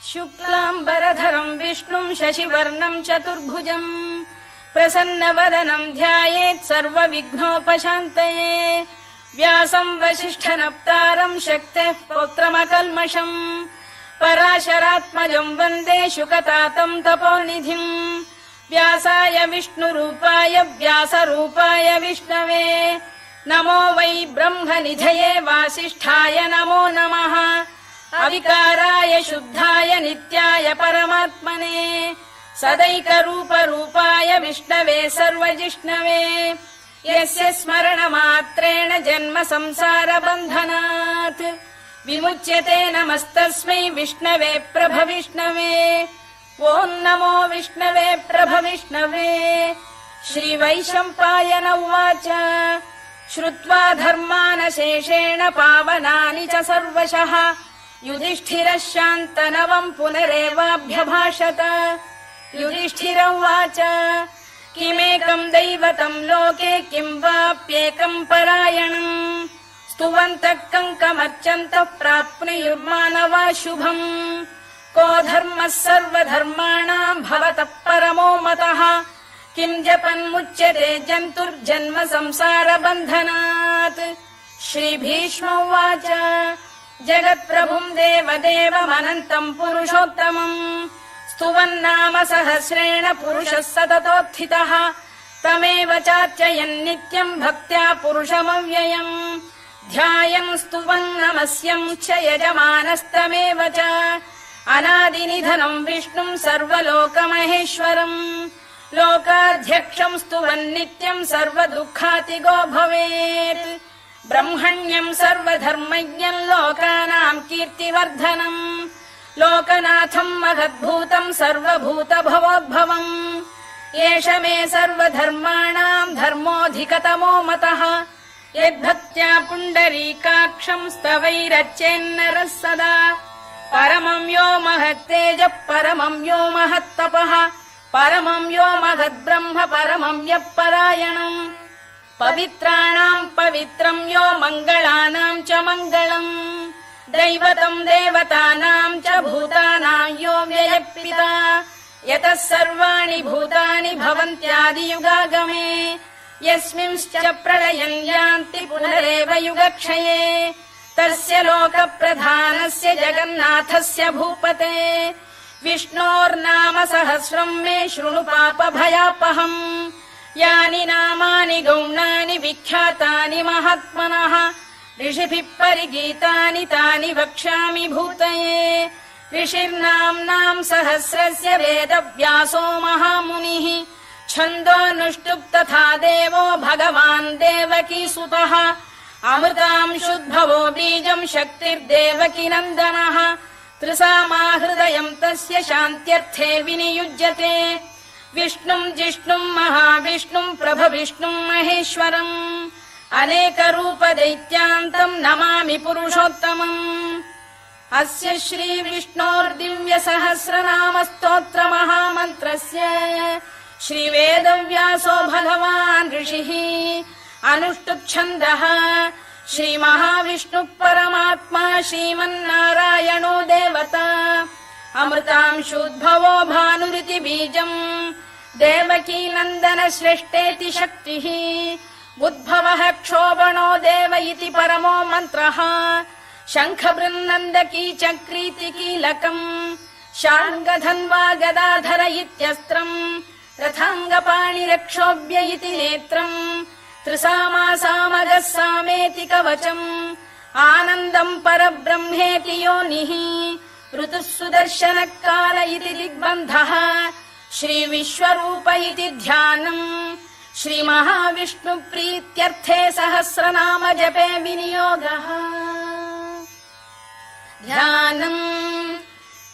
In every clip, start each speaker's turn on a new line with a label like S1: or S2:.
S1: शुक्लाम्बरधरम् विष्णुम् शशिवर्णम् चतुर्भुजम् प्रसन्नवदनम् ध्यायेत् सर्वविघ्नोपशान्तये व्यासम् वसिष्ठनप्तारम् शक्तेः पौत्रमकल्मषम् पराशरात्मजम् वन्दे शुकतातम् तपोनिधिम् व्यासाय विष्णुरूपाय व्यासरूपाय विष्णवे नमो वै ब्रह्मनिधये वासिष्ठाय नमो नमः अविकाराय शुद्धाय नित्याय परमात्मने सदैकरूपरूपाय विष्णवे सर्वजिष्णवे यस्य स्मरणमात्रेण जन्म संसारबन्धनात् विमुच्यते नमस्तस्मै विष्णवे प्रभविष्णवे ॐ नमो विष्णवे प्रभविष्णवे। श्रीवैशम्पायन उवाच श्रुत्वा धर्मानशेषेण पावनानि च सर्वशः युधिष्ठिरः शान्तनवम् पुनरेवाभ्यभाषत। युधिष्ठिर उवाच किमेकम् दैवतम् लोके किम् वाप्येकम् परायणम् स्तुवन्तः कङ्कमर्चन्तः प्राप्नुयुर्मानवा शुभम् को धर्मः सर्वधर्माणाम् भवतः परमो मतः किम् जपन्मुच्यते जन्तुर्जन्म संसारबन्धनात्। श्रीभीष्म उवाच जगत्प्रभुम् देवदेवमनन्तम् पुरुषोत्तमम् स्तुवन्नाम सहस्रेण पुरुषः सततोत्थितः तमेव चार्चयन् नित्यम् भक्त्या पुरुषमव्ययम् ध्यायन् स्तुवन् नमस्यम् च यजमानस्तमेव च अनादिनिधनम् विष्णुम् सर्वलोकमहेश्वरम् लोकाध्यक्षम् स्तुवन् नित्यम् सर्वदुःखातिगो भवेत् ब्रह्मण्यम् सर्वधर्मज्ञम् लोकानाम् कीर्तिवर्धनम् लोकनाथम् महद्भूतम् सर्वभूतभवोद्भवम् एष मे सर्वधर्माणाम् धर्मोऽधिकतमो मतः यद्भक्त्या पुण्डरीकाक्षम् स्तवैरच्चेन्नरः सदा परमम् यो महत्तेजः परमम् यो महत्तपः परमम् यो महद्ब्रह्म परमम् यः परायणम् पवित्राणाम् पवित्रम् यो मङ्गलानाम् च मङ्गलम् दैवतम् देवतानाम् च भूतानाम् यो व्ययः यतः सर्वाणि भूतानि भवन्त्यादियुगागमे यस्मिंश्च प्रलयम् यान्ति पुनरेव युगक्षये तस्य लोकप्रधानस्य जगन्नाथस्य भूपते विष्णोर्नाम सहस्रम् मे शृणु पापभयापहम् यानि नामानि गौणानि विख्यातानि महात्मनः ऋषिभिः परिगीतानि तानि वक्ष्यामि भूतये ऋषिर्नाम्नाम् सहस्रस्य वेदव्यासो महामुनिः छन्दोऽनुष्टुप् तथा देवो भगवान् देवकीसुतः अमृतांशुद्भवो बीजम् शक्तिर्देवकी नन्दनः त्रिसामा हृदयम् तस्य शान्त्यर्थे विनियुज्यते विष्णुम् जिष्णुम् महाविष्णुम् प्रभविष्णुम् महेश्वरम् अनेकरूपदैत्यान्तम् नमामि पुरुषोत्तमम् अस्य श्रीविष्णोर्दिव्यसहस्रनामस्तोत्रमहामन्त्रस्य श्रीवेदव्यासो भगवान् ऋषिः अनुष्टुप्छन्दः श्रीमहाविष्णुः परमात्मा श्रीमन्नारायणो देवता अमृतांशुद्भवो भानुरिति बीजम् देवकी नन्दन श्रेष्ठेति शक्तिः उद्भवः क्षोभणो देव इति परमो मन्त्रः शङ्खबृन्नन्दकी चक्रीति कीलकम् शार्ङ्गधन्वा गदाधर इत्यस्त्रम् रथाङ्गपाणिरक्षोभ्य इति नेत्रम् त्रिसामा सामगः सामेति कवचम् आनन्दम् परब्रह्मेति योनिः ऋतुः सुदर्शनकाल इति दिग्बन्धः श्रीविश्वरूप इति ध्यानम् श्रीमहाविष्णुप्रीत्यर्थे सहस्रनाम जपे विनियोगः ध्यानम्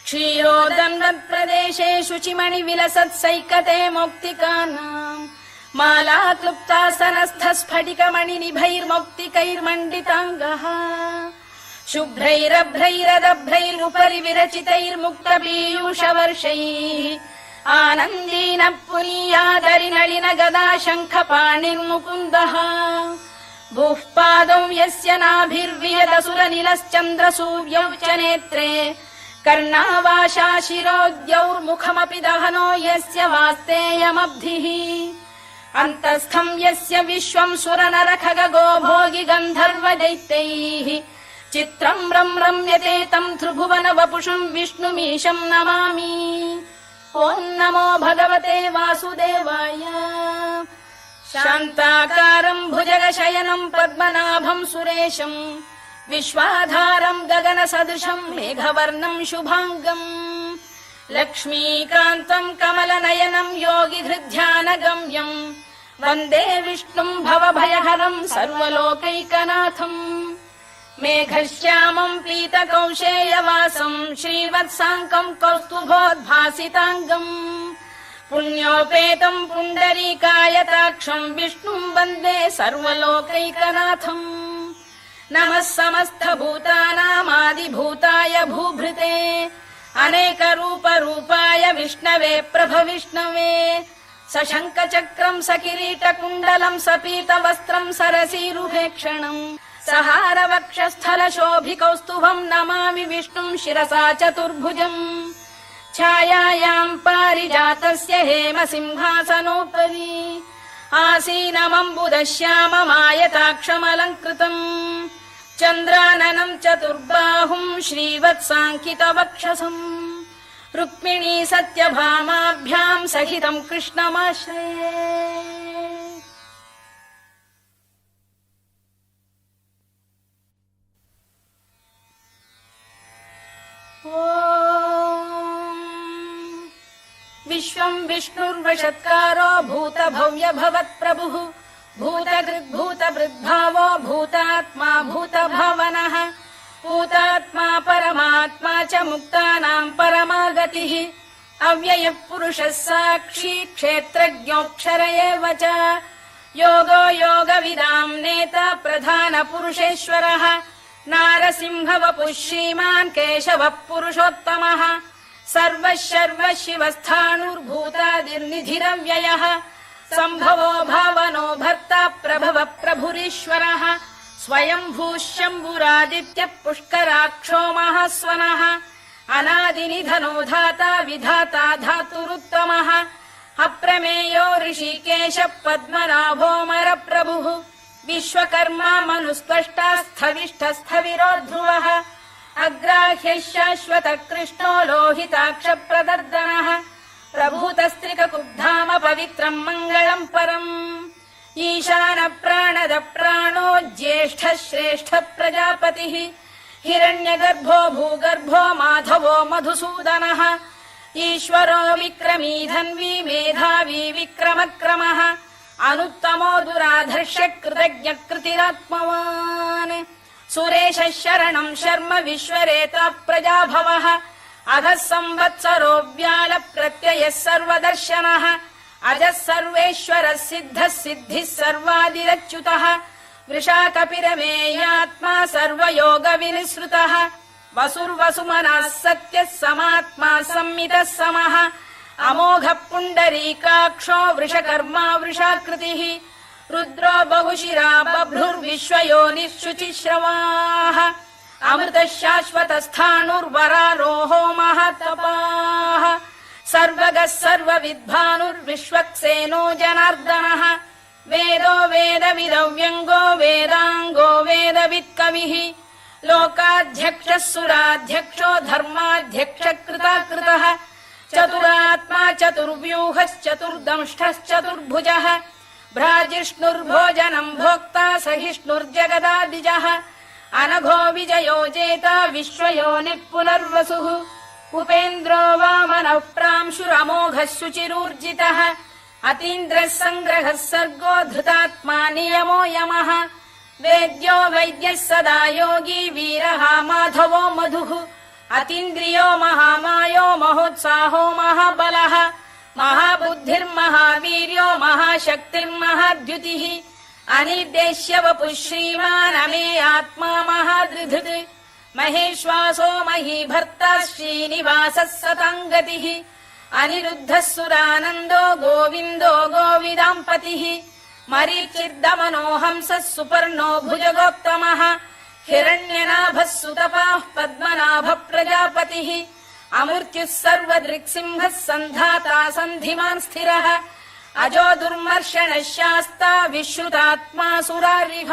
S1: क्षीरोदन्वत्प्रदेशे शुचिमणिविलसत्सैकते मौक्तिकानाम् माला क्लुप्तासनस्थ स्फटिकमणिनिभैर्मौक्तिकैर्मण्डिताङ्गः शुभ्रैरभ्रैरदभ्रैरुपरि विरचितैर्मुक्तपीयूषवर्षैः आनन्दीन पुनीयादरिनलिन गदा शङ्खपाणिर्मुकुन्दः भूः पादौ यस्य नाभिर्वियदसुरनिलश्चन्द्रसूर्यौ च नेत्रे कर्णावाशा शिरोद्यौर्मुखमपि दहनो यस्य वास्तेयमब्धिः अन्तस्थम् यस्य विश्वम् सुरनरखगो भोगि गन्धर्व दैत्यैः चित्रम् रम्यते तम् त्रिभुवन वपुषुम् विष्णुमीशम् नमामि ॐ नमो भगवते वासुदेवाय शान्ताकारम् भुजगशयनम् पद्मनाभम् सुरेशम् विश्वाधारम् गगनसदृशम् मेघवर्णम् शुभाङ्गम् लक्ष्मीकान्तम् कमलनयनम् योगिहृद्ध्यानगम्यम् वन्दे विष्णुम् भवभयहरम् सर्वलोकैकनाथम् मेघश्यामम् पीतकौशेयवासम् श्रीवत्साङ्कम् कौस्तुभोद्भासिताङ्गम् पुण्योपेतम् पुण्डरीकायताक्षम् विष्णुम् वन्दे सर्वलोकैकनाथम् नमः समस्तभूतानामादिभूताय भूभृते अनेकरूपरूपाय विष्णवे प्रभविष्णवे सशङ्खचक्रम् सकिरीटकुण्डलम् सपीतवस्त्रम् सरसीरुभेक्षणम् सहारवक्षस्थलशोभिकौस्तुभम् नमामि विष्णुम् शिरसा चतुर्भुजम् छायायाम् पारिजातस्य हेमसिंहासनोपरि आसीनमम्बुदश्याममायताक्षमलङ्कृतम् चन्द्राननम् चतुर्बाहुम् श्रीवत्साङ्कितवक्षसम् रुक्मिणी सत्यभामाभ्याम् सहितम् कृष्णमाश्रये विश्वम् विष्णुर्वषत्कारो भूतभव्य भवत्प्रभुः भूतकृद्भूतभृद्भावो भूतात्मा भूतभावनः भूतात्मा परमात्मा च मुक्तानाम् परमागतिः अव्ययः पुरुषः साक्षी क्षेत्रज्ञोऽक्षर एव च योगो योगविदाम् नेता प्रधानपुरुषेश्वरः नारसिंहवपुः श्रीमान् केशवः पुरुषोत्तमः सर्वः शर्वः शिवस्थाणुर्भूतादिर्निधिरव्ययः सम्भवो भावनो भर्ता प्रभवः प्रभुरीश्वरः स्वयम्भूः शम्भुरादित्यः पुष्कराक्षो महास्वनः अनादिनिधनो धाता विधाता धातुरुत्तमः अप्रमेयो ऋषिकेशः पद्मनाभोऽमरप्रभुः विश्वकर्मा मनुस्पष्टा स्थविष्ठस्थविरो ध्रुवः अग्राह्यः शाश्वतः कृष्णो लोहिताक्षप्रदर्दनः प्रभूतस्त्रिककुब्धाम पवित्रम् मङ्गलम् परम् ईशान प्राणद प्राणो ज्येष्ठः श्रेष्ठः प्रजापतिः हिरण्यगर्भो भूगर्भो माधवो मधुसूदनः ईश्वरो विक्रमी धन्वी मेधावी विक्रमक्रमः अनुत्तमो दुराधर्ष्य कृतज्ञः कृतिरात्मवान् सुरेशः शरणम् शर्म विश्वरेता प्रजाभवः अधः संवत्सरो व्याल प्रत्ययः सर्वदर्शनः अजः सर्वेश्वरः सिद्धः सिद्धिः सर्वादिरच्युतः वृषाकपिरमेयात्मा सर्वयोगविनिसृतः वसुर्वसुमनः सत्यः समात्मा संमितः समः अमोघः पुण्डरीकाक्षो वृषकर्मा वृषाकृतिः रुद्रो बहुशिरा बभ्रुर्विश्वयोनिः शुचिश्रवाः अमृतः शाश्वतस्थाणुर्वरारोहो महातपाः सर्वगः सर्वविद्भानुर्विश्वक्सेनो जनार्दनः वेदो वेदविदव्यङ्गो वेदाङ्गो वेदवित्कविः लोकाध्यक्षः सुराध्यक्षो धर्माध्यक्षः कृताकृतः चतुरात्मा चतुर्व्यूहश्चतुर्दंष्टश्चतुर्भुजः भ्राजिष्णुर्भोजनम् भोक्ता सहिष्णुर्जगदादिजः अनघो विजयो जेता विश्वयोनिः पुनर्वसुः उपेन्द्रो वामनः प्रांशुरमोघः शुचिरूर्जितः अतीन्द्रः सङ्ग्रहः सर्गो धृतात्मा नियमो यमः वेद्यो वैद्यः सदा योगी वीरः माधवो मधुः अतीन्द्रियो महामायो महोत्साहो महाबलः महाबुद्धिर्महावीर्यो महाशक्तिर्महाद्युतिः अनिर्देश्य वपुः श्रीमान् अमे आत्मा महादृधृत् महेश्वासो महीभर्ता श्रीनिवासः सताङ्गतिः अनिरुद्धः सुरानन्दो गोविन्दो गोविदाम्पतिः मरीचिर्दमनो हंसः सुपर्णो भुजगोत्तमः हिरण्यनाभः सुतपाः पद्मनाभ प्रजापतिः पतिः अमृत्युः सर्वदृक्सिंहः सन्धाता सन्धिमान् स्थिरः अजो दुर्मर्षणः शास्ता विश्रुतात्मा सुरारिः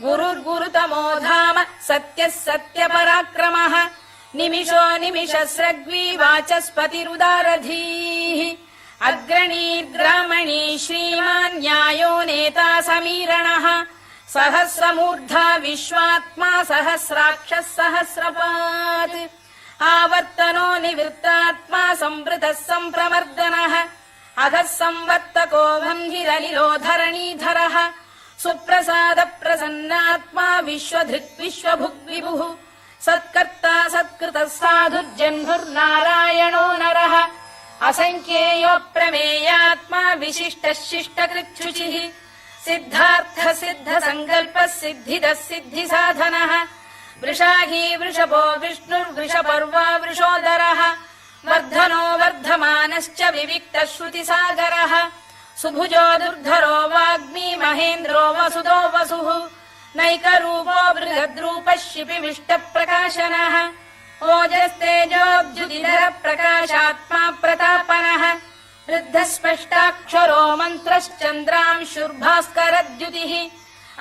S1: गुरुर्गुरुतमो धाम सत्यः सत्यपराक्रमः निमिषो निमिषस्रग्वी वाचस्पतिरुदारधीः अग्रणीर्ग्रामणी श्रीमान् न्यायो नेता समीरणः सहस्रमूर्धा विश्वात्मा सहस्राक्षः सहस्रपात् आवर्तनो निवृत्तात्मा संवृतः सम्प्रमर्दनः अधः संवर्तको वह्निरनिलो धरणीधरः सुप्रसाद प्रसन्नात्मा विश्वधृक् विश्वभुग्विभुः सत्कर्ता सत्कृतः साधुर्जह्नुर्नारायणो नरः असङ्ख्येयो प्रमेयात्मा विशिष्टः शिष्टकृच्छुचिः सिद्धार्थ सिद्ध संकल्पः सिद्धिदः सिद्धिसाधनः वृषाही वृषभो विष्णुर्वृषपर्वा वृषोदरः वर्धनो वर्धमानश्च विविक्तः श्रुतिसागरः सुभुजो दुर्धरो वाग्मी महेन्द्रो वसुदो वसुः नैकरूपो बृहद्रूपः शिपिविष्टप्रकाशनः ओजस्तेजोऽब्जुदिधर प्रकाशात्मा प्रतापनः वृद्धस्पष्टाक्षरो मन्त्रश्चन्द्रांशुर्भास्करद्युतिः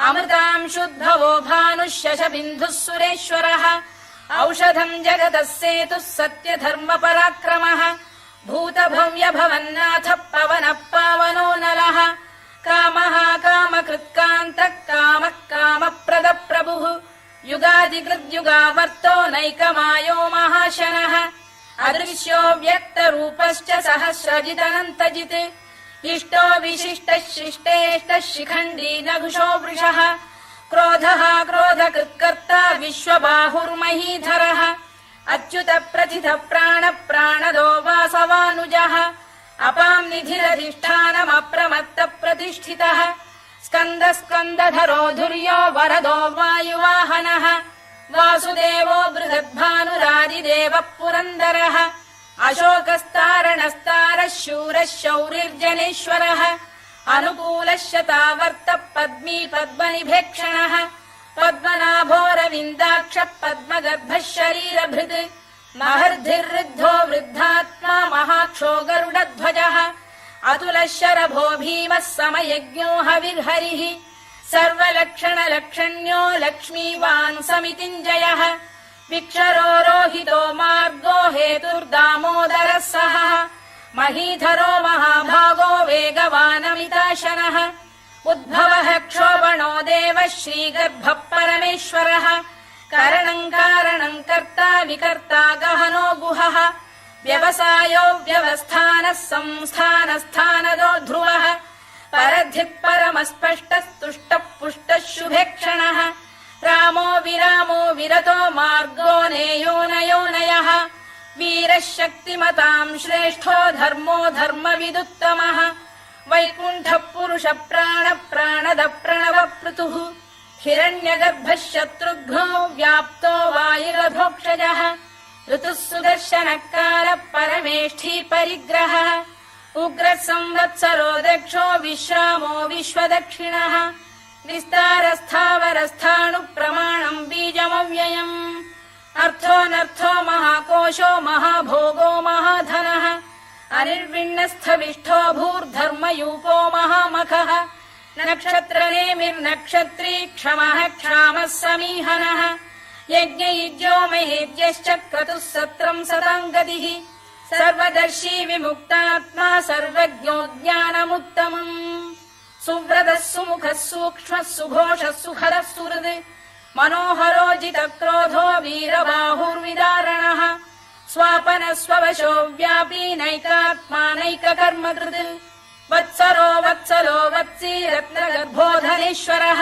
S1: अमृतांशुद्भवो भानुः शशबिन्दुः सुरेश्वरः औषधम् जगतः सेतुः सत्यधर्मपराक्रमः भूतभव्यभवन्नाथः पवनः पावनो नलः कामः कामकृत्कान्तः कामः कामप्रदप्रभुः युगादिकृद्युगावर्तो नैकमायो महाशनः अदृश्यो व्यक्तरूपश्च सहस्रजिदनन्तजित् इष्टो विशिष्टः शिष्टेष्टः शिखण्डी नघुषो वृषः क्रोधः क्रोधकृत्कर्ता विश्वबाहुर्महीधरः अच्युत प्रथित प्राण प्राणदो वासवानुजः अपां निधिरधिष्ठानमप्रमत्त प्रतिष्ठितः स्कन्द स्कन्दधरो धुर्यो वरदो वायुवाहनः वासुदेवो बृहद्भानुरादिदेवः पुरन्दरः अशोकस्तारणस्तारः शूरः शौरिर्जनेश्वरः अनुकूलः शतावर्तः पद्मी पद्मनिभेक्षणः पद्मनाभोरविन्दाक्षः पद्मगर्भः शरीरभृत् महर्धिर्वृद्धो वृद्धात्मा महाक्षो गरुडध्वजः अतुलः शरभो भीमः समयज्ञो हविर्हरिः सर्वलक्षणलक्षण्यो लक्ष्मीवान् समितिञ्जयः विक्षरो रोहितो मार्गो हेतुर्दामोदरः सहः महीधरो महाभागो वेगवानमिताशनः उद्भवः क्षोभणो देवः श्रीगर्भः परमेश्वरः करणम् कारणम् कर्ता विकर्ता गहनो गुहः व्यवसायो व्यवस्थानः संस्थानस्थानदो ध्रुवः परधिः परमस्पष्टस्तुष्टः पुष्टः शुभेक्षणः रामो विरामो विरतो मार्गो नेयो नयोनयः वीरः शक्तिमताम् श्रेष्ठो धर्मो धर्मविदुत्तमः वैकुण्ठः पुरुष प्राण प्राणद प्रणव पृतुः हिरण्यगर्भः शत्रुघ्नो व्याप्तो वायुरभोक्षजः ऋतुः सुदर्शनकालः परमेष्ठी परिग्रहः उग्रः संवत्सरो दक्षो विश्रामो विश्वदक्षिणः विस्तारस्थावरस्थाणुः प्रमाणम् बीजमव्ययम् अर्थोऽनर्थो महाकोशो महाभोगो महाधनः अनिर्विण्णस्थविष्ठो भूर्धर्मयूपो महामखः नक्षत्रनेमिर्नक्षत्री क्षमः क्षामः समीहनः यज्ञयुज्यो महेद्यश्च क्रतुः सत्रम् सताम् गतिः सर्वदर्शी विमुक्तात्मा सर्वज्ञो ज्ञानमुत्तमम् सुव्रतः सुमुखः सूक्ष्मः सुघोषः सुखदः सुहृद् मनोहरो जितक्रोधो वीरबाहुर्विदारणः स्वापनः स्ववशो व्यापी नैकात्मा नैककर्मकृत् वत्सरो वत्सलो वत्सी रत्नगर्भोधनेश्वरः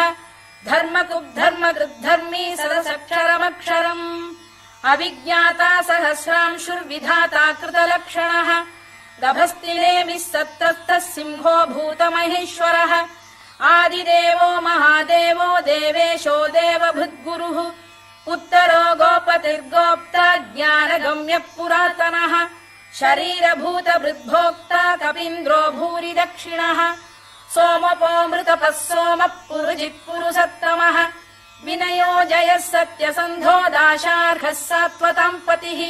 S1: धर्मकृद्धर्मकृद्धर्मी सदसक्षरमक्षरम् अविज्ञाता सहस्रांशुर्विधाता कृतलक्षणः गभस्तिनेमिः सत्तस्तः सिंहो भूतमहेश्वरः आदिदेवो महादेवो देवेशो देवभृद्गुरुः उत्तरो गोपतिर्गोप्ता ज्ञानगम्यः पुरातनः शरीरभूतभृद्भोक्ता कपीन्द्रो भूरि दक्षिणः सोमपो मृतपः सोमः पुरुजित् पुरुसत्तमः विनयो जयः सत्यसन्धो दाशार्हः सात्वताम् पतिः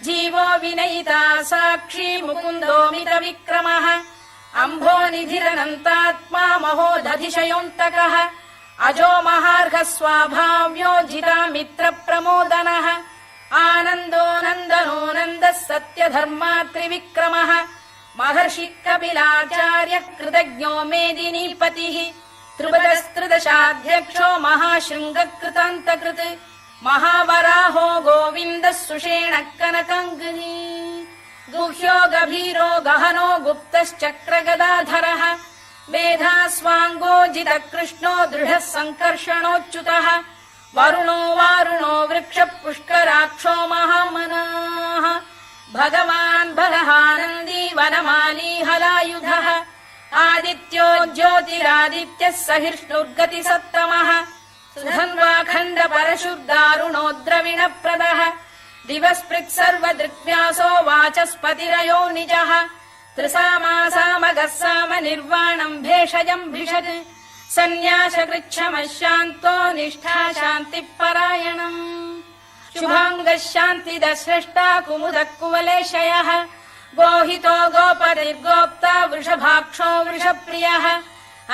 S1: जीवो विनयिता साक्षी मुकुन्दोमित विक्रमः अम्भो निधिरनन्तात्मा महोदधिशयोऽन्तकः अजो महार्घः स्वाभाव्यो जिता मित्र प्रमोदनः आनन्दो नन्दनो नन्दः सत्यधर्मा त्रिविक्रमः महर्षि कपिलाचार्य कृतज्ञो मेदिनीपतिः त्रिपदस्त्रिदशाध्यक्षो महाशृङ्गकृतान्तकृत् महावराहो गोविन्दः सुषेणः कनकाङ्गनी गुह्यो गभीरो गहनो गुप्तश्चक्रगदाधरः मेधास्वाङ्गो जितकृष्णो दृढः सङ्कर्षणोच्युतः वरुणो वारुणो वृक्षः पुष्कराक्षो महामनाः भगवान् बलहानन्दी वनमाली हलायुधः आदित्यो ज्योतिरादित्यः सहिष्णुर्गतिसत्तमः सुधन्वाखण्ड परशुर्दारुणो द्रविणप्रदः दिवस्पृक् सर्वदृग्व्यासो वाचस्पतिरयो निजः त्रिसामासामगः साम निर्वाणम् भेषजम् भिषज सन्न्यासकृच्छमः शान्तो निष्ठा शान्तिपरायणम् शुभाङ्गः शान्तिदः स्रष्टा कुमुदः कुवलेशयः गोहितो गोपतिर्गोप्ता वृषभाक्षो वृषप्रियः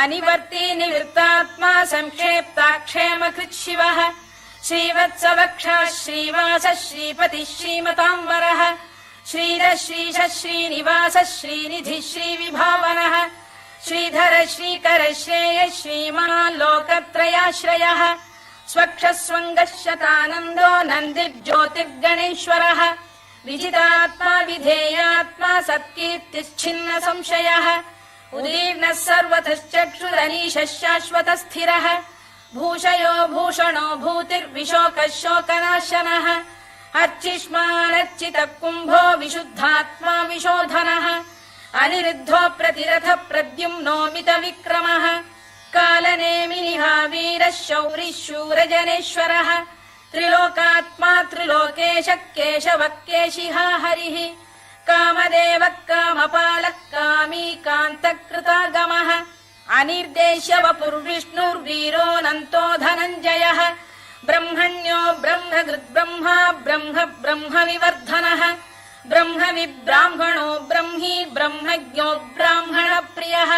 S1: अनिवर्ती निवृत्तात्मा संक्षेप्ता क्षेमकृत् शिवः श्रीवत्सवक्षः श्रीवासः श्रीपतिः श्रीमताम्बरः श्रीधः श्रीशः श्रीनिवासः श्रीनिधिः श्रीविभावनः श्रीधर श्रीकर श्रेयः श्रीमान् लोकत्रयाश्रयः स्वक्षः स्वङ्गः शतानन्दो नन्दिर्ज्योतिर्गणेश्वरः विजितात्मा विधेयात्मा सत्कीर्तिश्छिन्न संशयः उदीर्णः सर्वतश्चक्षुरनीशः शाश्वतः स्थिरः भूषयो भूषणो भूतिर्विशोकः शोकनाशनः अर्चिष्मानर्चितः कुम्भो विशुद्धात्मा विशोधनः अनिरुद्धो प्रतिरथ प्रद्युम्नोमित विक्रमः कालनेमिनिः वीरः शौरिः शूरजनेश्वरः त्रिलोकात्मा त्रिलोकेशः केशवः केशिहा हरिः कामदेवः कामपालः कामी कान्तकृतागमः अनिर्देश्य वपुर्विष्णुर्वीरोऽनन्तो धनञ्जयः ब्रह्मण्यो ब्रह्मकृद्ब्रह्मा ब्रह्म ब्रह्मविवर्धनः ब्रह्मविब्राह्मणो ब्रह्मी ब्रह्मज्ञो ब्राह्मणप्रियः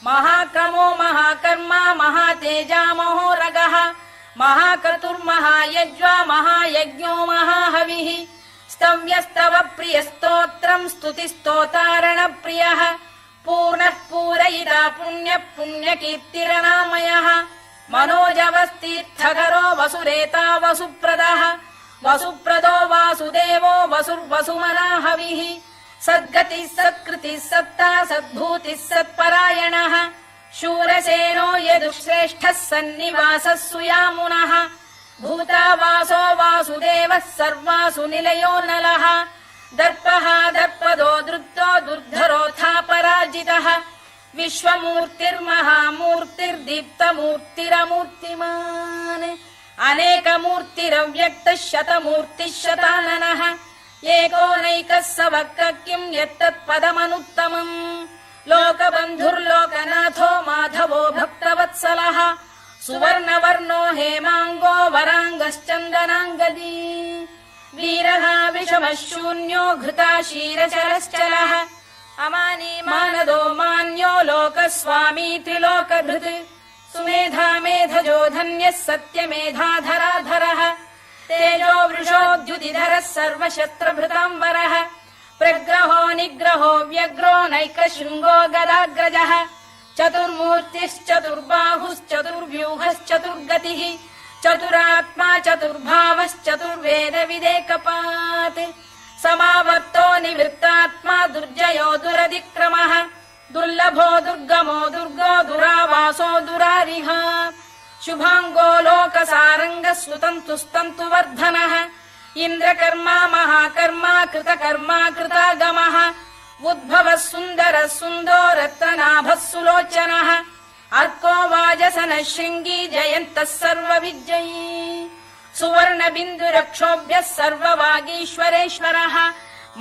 S1: महाक्रमो महाकर्मा महातेजा महोरगः महाक्रतुर्महायज्वा महायज्ञो महाहविः स्तव्यस्तव प्रियस्तोत्रम् स्तुतिस्तोतारणप्रियः पूर्णः पूरयिता पुण्यः पुण्यकीर्तिरनामयः मनोजवस्तीर्थकरो वसुरेता वसुप्रदः वसुप्रदो वासुदेवो वसुर्वसुमनाहविः सद्गतिः सत्कृतिः सत्ता सद्भूतिः सत्परायणः शूरसेनो यदुश्रेष्ठः सन्निवासः सुयामुनः भूतावासो वासुदेवः सर्वासु निलयो नलः दर्पः दर्पदो दृप्तो दुर्धरोऽथा पराजितः विश्वमूर्तिर्महामूर्तिर्दीप्तमूर्तिरमूर्तिमान् अनेकमूर्तिरव्यक्तः शतमूर्तिः शताननः एकोनैकः स वक्र किम् यत्तत्पदमनुत्तमम् लोकबन्धुर्लोकनाथो माधवो भक्तवत्सलः सुवर्णवर्णो हेमाङ्गो वराङ्गश्चन्दनाङ्गदी वीरः विषमः शून्यो घृता क्षीरचरश्चलः अमानी मानदो मान्यो लोकस्वामी त्रिलोकभृत् सुमेधा मेधजो धन्यः सत्यमेधाधराधरः तेजो वृषोद्युतिधरः सर्वशस्त्रभृताम्बरः प्रग्रहो निग्रहो व्यग्रो नैकशृङ्गो गदाग्रजः चतुर्मूर्तिश्चतुर्बाहुश्चतुर्व्यूहश्चतुर्गतिः चतुरात्मा चतुर्भावश्चतुर्वेदविदेकपात् समावर्तो निवृत्तात्मा दुर्जयो दुरधिक्रमः दुर्लभो दुर्गमो दुर्गो दुरावासो दुरारिः शुभाङ्गो लोकसारङ्गः सुतन्तुस्तन्तुवर्धनः इन्द्रकर्मा महाकर्मा कृतकर्मा कृतागमः उद्भवः सुन्दरः सुन्दो रत्ननाभः सुलोचनः अर्को वाजसनः शृङ्गी जयन्तः सर्वविजयी सुवर्णबिन्दुरक्षोभ्यः सर्ववागीश्वरेश्वरः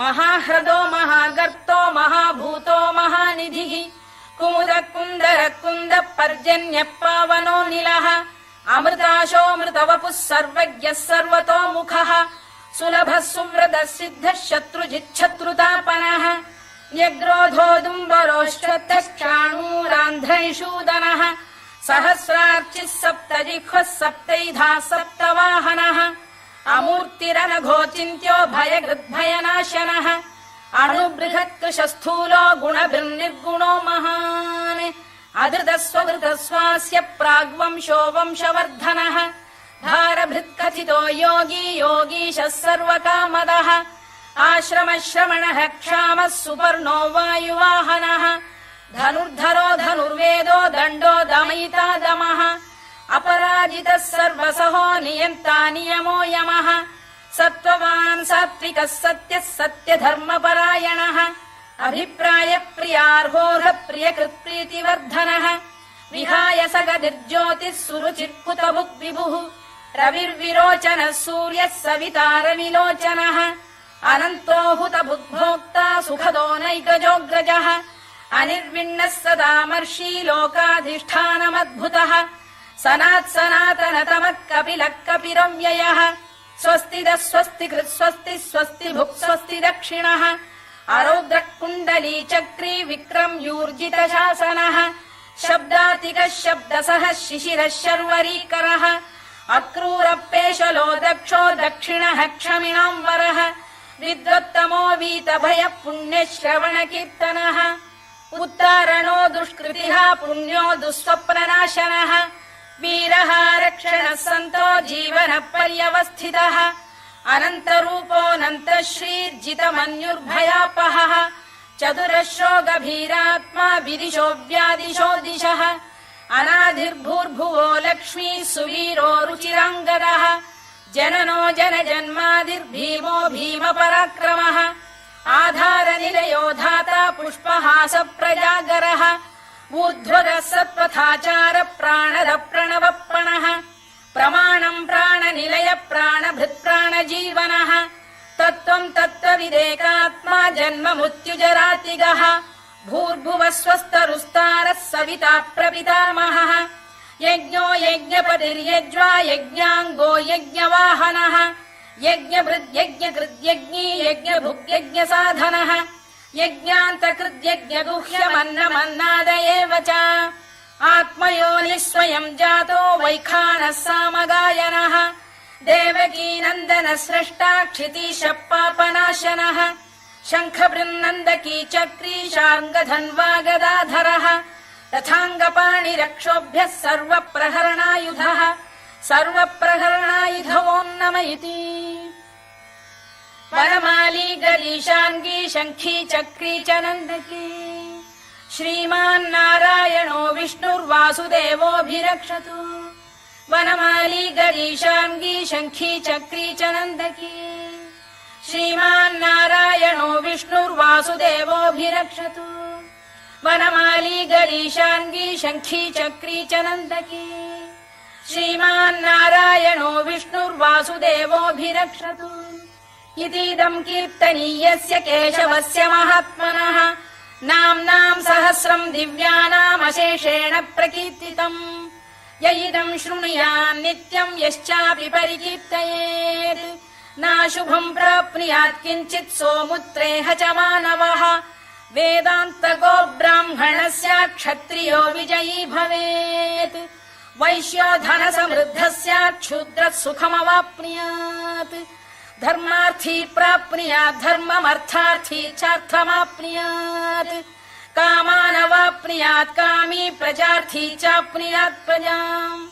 S1: महाह्रदो महागर्तो महाभूतो महानिधिः कुमुद कुन्दर कुन्द पर्जन्यः पावनो निलः अमृताशोऽमृतवपुः सर्वज्ञः सर्वतोमुखः सुलभः सुव्रतः सिद्धः शत्रुजिच्छत्रुतापनः न्यग्रोधोदुम्बरोश्चतश्चाणूरान्ध्रैषूदनः सहस्रार्चिः सप्तजिह्वः सप्तैधाः सप्तवाहनः अमूर्तिरनघोचिन्त्यो भयकृद्भयनाशनः अणुबृहत्कृशस्थूलो गुणभिर्निर्गुणो महान् अधृतस्वधृतस्वास्य प्राग्वंशो वंशवर्धनः भारभृत्कथितो योगी योगीशः सर्वकामदः आश्रमश्रमणः क्षामः सुपर्णो वायुवाहनः धनुर्धरो धनुर्वेदो दण्डो दमयिता दमः अपराजितः सर्वसहो नियन्ता नियमो यमः सत्त्ववान् सात्विकः सत्यः सत्यधर्मपरायणः अभिप्रायप्रियार्होः प्रियकृत्प्रीतिवर्धनः विहाय सगतिर्ज्योतिः सुरुचिर्कुतभुक् विभुः रविर्विरोचनः सूर्यः सवितारविलोचनः अनन्तो हुतभुग्भोक्ता सुखदो नैकजोऽग्रजः अनिर्विण्णः सदामर्षी लोकाधिष्ठानमद्भुतः सनात्सनातनतमः कपिलः कपिरव्ययः स्वस्तिदः स्वस्तिकृत् स्वस्ति स्वस्ति भुक् स्वस्ति दक्षिणः अरौद्रः कुण्डली चक्री विक्रम्यूर्जितशासनः शब्दातिकः शब्दसः शिशिरः शर्वरीकरः अक्रूरपेशलो दक्षो दक्षिणः क्षमिणाम्बरः विद्वत्तमो वीतभयः पुण्यश्रवणकीर्तनः उत्तारणो दुष्कृतिः पुण्यो दुःस्वप्ननाशनः वीरः रक्षणः सन्तो जीवनः पर्यवस्थितः अनन्तरूपोऽनन्तश्रीर्जितमन्युर्भयापहः चतुरश्रो गभीरात्मा विदिशो व्यादिशो दिशः अनाधिर्भूर्भुवो लक्ष्मी सुवीरो रुचिराङ्गदः जननो जनजन्मादिर्भीमो भीमपराक्रमः आधारनिलयो धाता पुष्पहास प्रजागरः ऊर्ध्वरः सत्पथाचार प्राणद प्रणवप्रणः प्रमाणम् प्राणनिलय प्राणभृत्प्राणजीवनः तत्त्वम् तत्त्वविदेकात्मा जन्म मृत्युजरातिगः भूर्भुवः स्वस्तरुस्तारः सविता प्रपितामहः यज्ञो यज्ञपतिर्यज्वा यज्ञाङ्गो यज्ञवाहनः यज्ञभृद्यज्ञकृद्यज्ञी यज्ञभुग्यज्ञसाधनः यज्ञान्तकृद्यज्ञगुह्यमन्नमन्नाद एव च आत्मयोनिः स्वयम् जातो वैखानः सामगायनः देवकीनन्दनः स्रष्टा क्षितीशः पापनाशनः शङ्खबृन्नन्दकी चक्री शार्ङ्गधन्वा गदाधरः रथाङ्गपाणिरक्षोभ्यः सर्वप्रहरणायुधः सर्वप्रहरणायुधवोन्नम इति वनमाली गरीशाङ्गी शङ्खी चक्री च नन्दकी श्रीमान्नारायणो विष्णुर्वासुदेवोऽभिरक्षतु वनमाली गरीशाङ्गी शङ्खी चक्री च नन्दकी श्रीमान्नारायणो विष्णुर्वासुदेवोऽभिरक्षतु वनमाली गरीशाङ्गी शङ्खी चक्री च नन्दकी श्रीमान्नारायणो विष्णुर्वासुदेवोऽभिरक्षतु इतीदम् कीर्तनीयस्य केशवस्य महात्मनः नाम्नाम् सहस्रम् दिव्यानामशेषेण प्रकीर्तितम् य इदम् शृणुयान् नित्यम् यश्चापि परिकीर्तयेत् नाशुभम् प्राप्नुयात् किञ्चित् सोमुत्रेह च मानवः वेदान्तको ब्राह्मणः स्यात् क्षत्रियो विजयी भवेत् वैश्यो धनसमृद्धः स्यात् क्षुद्रः सुखमवाप्नुयात् धर्मार्थी प्राप्नुयात् धर्ममर्थार्थी चार्थमाप्नुयात् कामानवाप्नुयात् कामी प्रजार्थी चाप्नुयात् प्रजाम्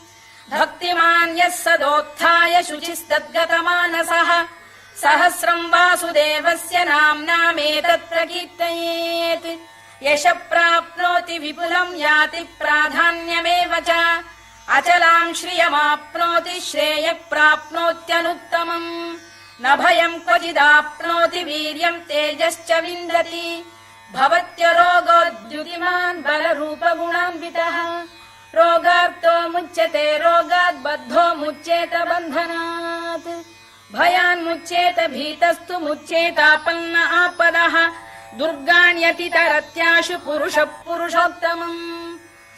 S1: भक्तिमान् यः सदोत्थाय शुचिस्तद्गतमानसः सहस्रम् वासुदेवस्य नाम्नामेतत् प्रकीर्तयेत् यशः प्राप्नोति विपुलम् याति प्राधान्यमेव च अचलाम् श्रियमाप्नोति श्रेयः प्राप्नोत्यनुत्तमम् न भयम् क्वचिदाप्नोति वीर्यम् तेजश्च विन्दति भवत्यरोगोद्युतिमान् बलरूपगुणान्वितः रोगार्तो मुच्यते रोगात् बद्धो मुच्येत बन्धनात् भयान्मुच्येत भीतस्तु मुच्येतापन्न आपदः दुर्गाण्यतितरत्याशु पुरुषः पुरुषोत्तमम्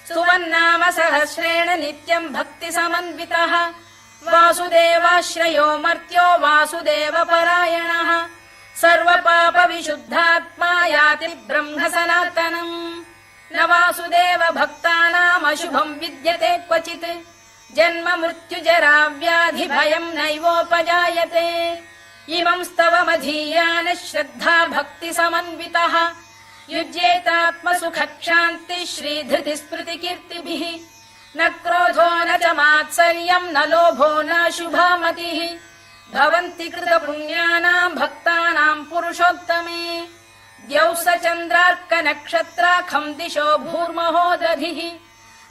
S1: स्तुवन्नाम सहस्रेण नित्यम् भक्तिसमन्वितः वासुदेवाश्रयो मर्त्यो वासुदेवपरायणः सर्वपापविशुद्धात्मा याति ब्रह्म सनातनम् न वासुदेव भक्तानामशुभम् विद्यते क्वचित् जन्म मृत्युजरा व्याधि भयम् नैवोपजायते इमम् स्तवमधीयान श्रद्धा भक्तिसमन्वितः युज्येतात्मसुखक्षान्ति श्रीधृतिस्मृतिकीर्तिभिः न क्रोधो न च मात्सर्यम् न लोभो न शुभामतिः भवन्ति कृतपुण्यानाम् भक्तानाम् पुरुषोत्तमे द्यौः स चन्द्रार्कनक्षत्राखम् दिशो भूर्महो दधिः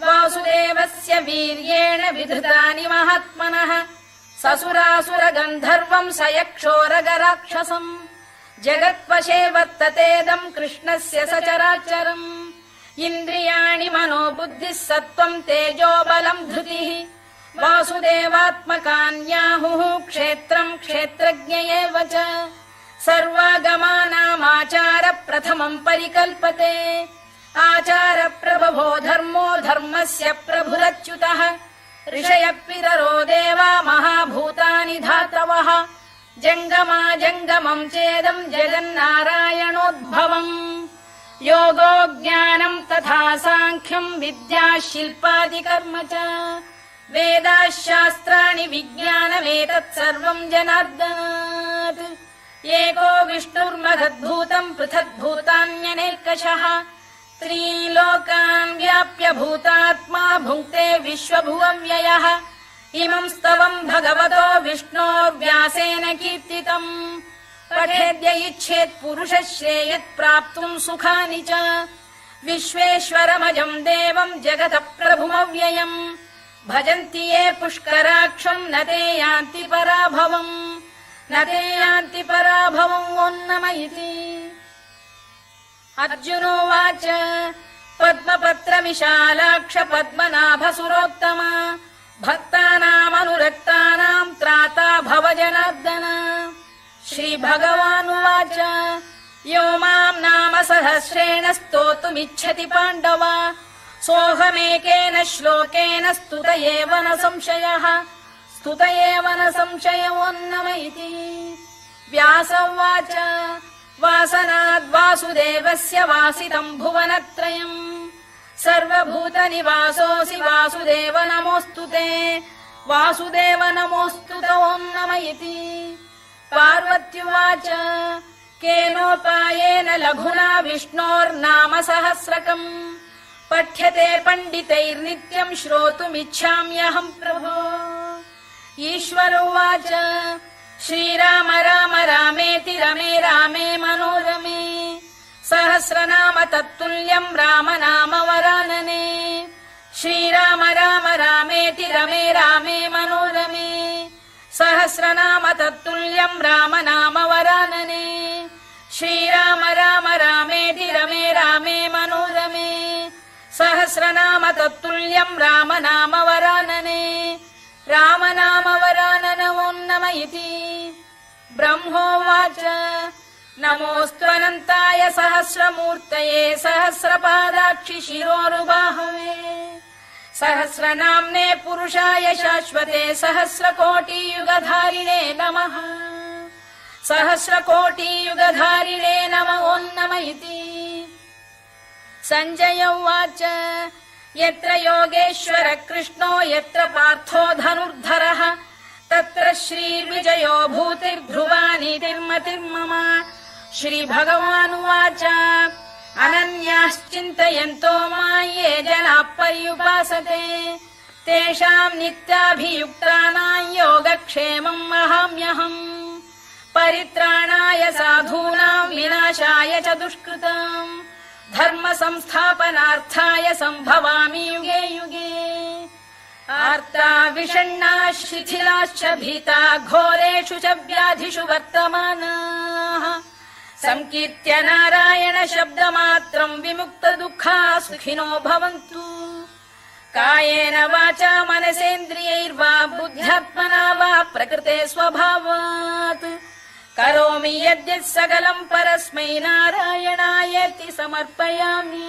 S1: वासुदेवस्य वीर्येण विधृतानि महात्मनः ससुरासुरगन्धर्वम् स यक्षोरगराक्षसम् जगत्वशे वर्ततेदम् कृष्णस्य सचराचरम् इन्द्रियाणि मनो बुद्धिः सत्त्वम् तेजो बलम् धृतिः वासुदेवात्मकान्याहुः क्षेत्रम् क्षेत्रज्ञ एव च सर्वागमानामाचार प्रथमम् परिकल्पते आचार प्रभवो धर्मो धर्मस्य प्रभुरच्युतः ऋषयः पितरो देवा महाभूतानि धातवः जङ्गमा जङ्गमम् चेदम् जगन्नारायणोद्भवम् योगो ज्ञानम् तथा साङ्ख्यम् विद्या शिल्पादिकर्म च वेदाः शास्त्राणि विज्ञानमेतत् सर्वम् जनार्दनात् एको विष्णुर्महद्भूतम् पृथग्भूतान्यनेकशः त्रीन् लोकान् व्याप्य भूतात्मा भुङ्क्ते विश्वभुवव्ययः इमम् स्तवम् भगवतो विष्णोर्व्यासेन कीर्तितम् पठेद्य इच्छेत् पुरुषः श्रेयत् प्राप्तुम् सुखानि च विश्वेश्वरमजम् देवम् जगतः प्रभुमव्ययम् भजन्ति ये पुष्कराक्षम् न ते यान्ति पराभवम् न ते यान्ति पराभवम् ओन्नम इति अर्जुनोवाच पद्मपत्र विशालाक्ष पद्मनाभसुरोत्तम भक्तानामनुरक्तानाम् त्राता भव जनार्दन श्रीभगवानुवाच यो माम् नाम सहस्रेण स्तोतुमिच्छति पाण्डव सोऽहमेकेन श्लोकेन स्तुत एव न संशयः स्तुत एव न संशयोऽन्नम इति व्यास उवाच वासनाद्वासुदेवस्य वासितम् भुवनत्रयम् सर्वभूतनिवासोऽसि वासुदेव नमोऽस्तु ते वासुदेव नमोऽस्तु ते ओन्नम इति पार्वत्युवाच केनोपायेन लघुना विष्णोर्नाम सहस्रकम् पठ्यते पण्डितैर्नित्यम् श्रोतुमिच्छाम्यहम् प्रभो ईश्वर उवाच श्रीराम राम रामेति रमे रामे मनोरमे सहस्रनाम तत्तुल्यम् राम नाम वरानने श्रीराम राम रामेति रमे रामे मनोरमे सहस्रनाम तत्तुल्यम् राम नाम वरानने श्रीराम राम रामेति रमे रामे मनोरमे सहस्रनाम तत्तुल्यम् राम नाम वरानने राम नाम वरानन ओन्नम इति ब्रह्मोवाच नमोऽस्त्वनन्ताय सहस्रमूर्तये सहस्रपादाक्षि शिरोरुबाहवे सहस्रनाम्ने पुरुषाय शाश्वते सहस्रकोटियुगधारिणे नमः सहस्रकोटियुगधारिणे नम ओन्नम इति सञ्जय उवाच यत्र योगेश्वर कृष्णो यत्र पार्थो धनुर्धरः तत्र श्रीर्विजयो भूतिर्ध्रुवानीतिर्मतिर्मम श्रीभगवानुवाच अनन्याश्चिन्तयन्तो मां ये जनाः पर्युपासते तेषाम् नित्याभियुक्तानां योगक्षेमम् वहाम्यहम् परित्राणाय साधूनां विनाशाय च दुष्कृताम् धर्म संस्थापनार्थाय सम्भवामि युगे युगे आर्ता विषण्णाः शिथिलाश्च भीता घोरेषु च व्याधिषु वर्तमानाः संकीर्त्य नारायण शब्दमात्रम् विमुक्त दुःखाः सुखिनो भवन्तु कायेन वाचा मनसेन्द्रियैर्वा बुद्ध्यात्मना वा प्रकृते स्वभावात् करोमि यद्यत् सकलम् परस्मै नारायणायेति समर्पयामि।